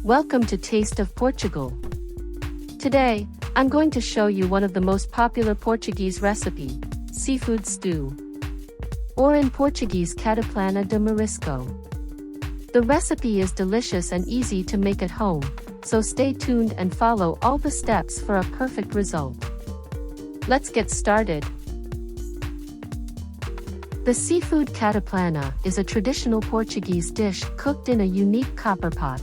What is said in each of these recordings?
Welcome to Taste of Portugal. Today, I'm going to show you one of the most popular Portuguese recipe, seafood stew. Or in Portuguese, Cataplana de Marisco. The recipe is delicious and easy to make at home, so stay tuned and follow all the steps for a perfect result. Let's get started. The seafood cataplana is a traditional Portuguese dish cooked in a unique copper pot.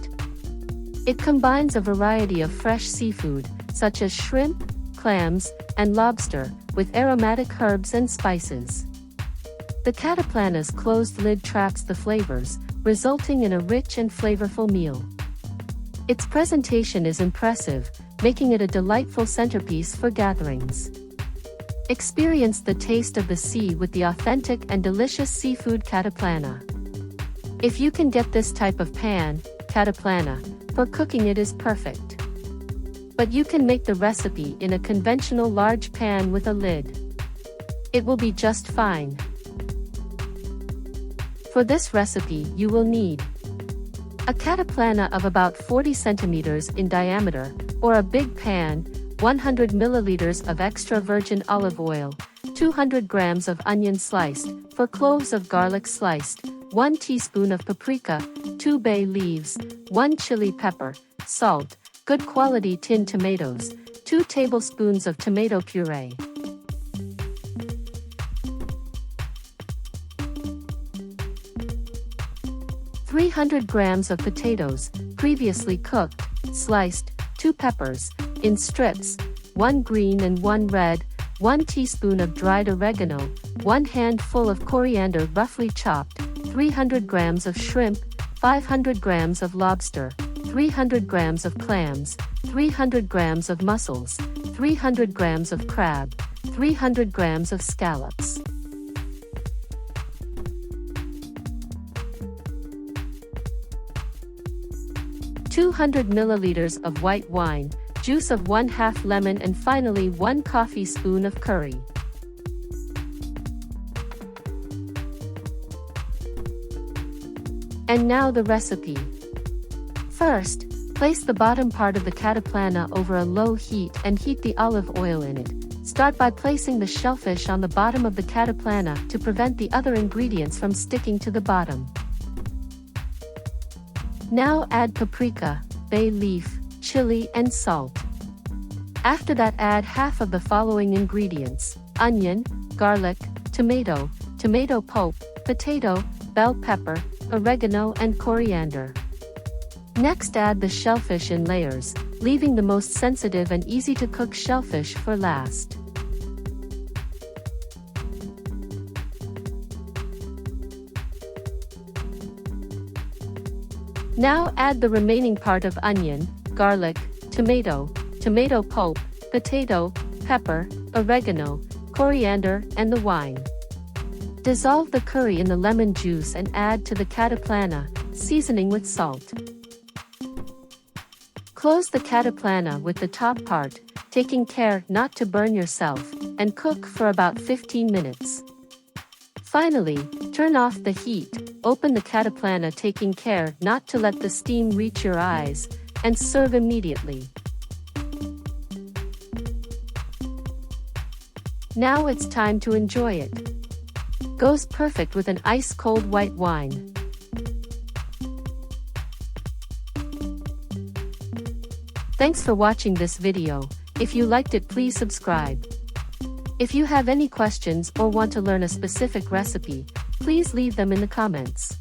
It combines a variety of fresh seafood, such as shrimp, clams, and lobster, with aromatic herbs and spices. The cataplana's closed lid traps the flavors, resulting in a rich and flavorful meal. Its presentation is impressive, making it a delightful centerpiece for gatherings. Experience the taste of the sea with the authentic and delicious seafood cataplana. If you can get this type of pan, cataplana, for cooking, it is perfect. But you can make the recipe in a conventional large pan with a lid. It will be just fine. For this recipe, you will need a cataplana of about 40 centimeters in diameter, or a big pan, 100 milliliters of extra virgin olive oil, 200 grams of onion sliced, 4 cloves of garlic sliced, 1 teaspoon of paprika, 2 bay leaves, 1 chili pepper, salt, good quality tin tomatoes, 2 tablespoons of tomato puree. $300 grams of potatoes, previously cooked, sliced, 2 peppers, in strips, 1 green and 1 red, 1 teaspoon of dried oregano, 1 handful of coriander roughly chopped, 300 grams of shrimp, 500 grams of lobster, 300 grams of clams, 300 grams of mussels, 300 grams of crab, 300 grams of scallops. $200 milliliters of white wine, juice of 1/2 lemon, and finally 1 coffee spoon of curry. And now the recipe. First, place the bottom part of the cataplana over a low heat and heat the olive oil in it. Start by placing the shellfish on the bottom of the cataplana to prevent the other ingredients from sticking to the bottom. Now add paprika, bay leaf, chili, and salt. After that, add half of the following ingredients: onion, garlic, tomato, tomato pulp, potato, bell pepper, oregano, and coriander. Next, add the shellfish in layers, leaving the most sensitive and easy to cook shellfish for last. Now add the remaining part of onion, garlic, tomato, tomato pulp, potato, pepper, oregano, coriander, and the wine. Dissolve the curry in the lemon juice and add to the cataplana, seasoning with salt. Close the cataplana with the top part, taking care not to burn yourself, and cook for about 15 minutes. Finally, turn off the heat, open the cataplana, taking care not to let the steam reach your eyes, and serve immediately. Now it's time to enjoy it. Goes perfect with an ice-cold white wine. Thanks for watching this video. If you liked it, please subscribe. If you have any questions or want to learn a specific recipe, please leave them in the comments.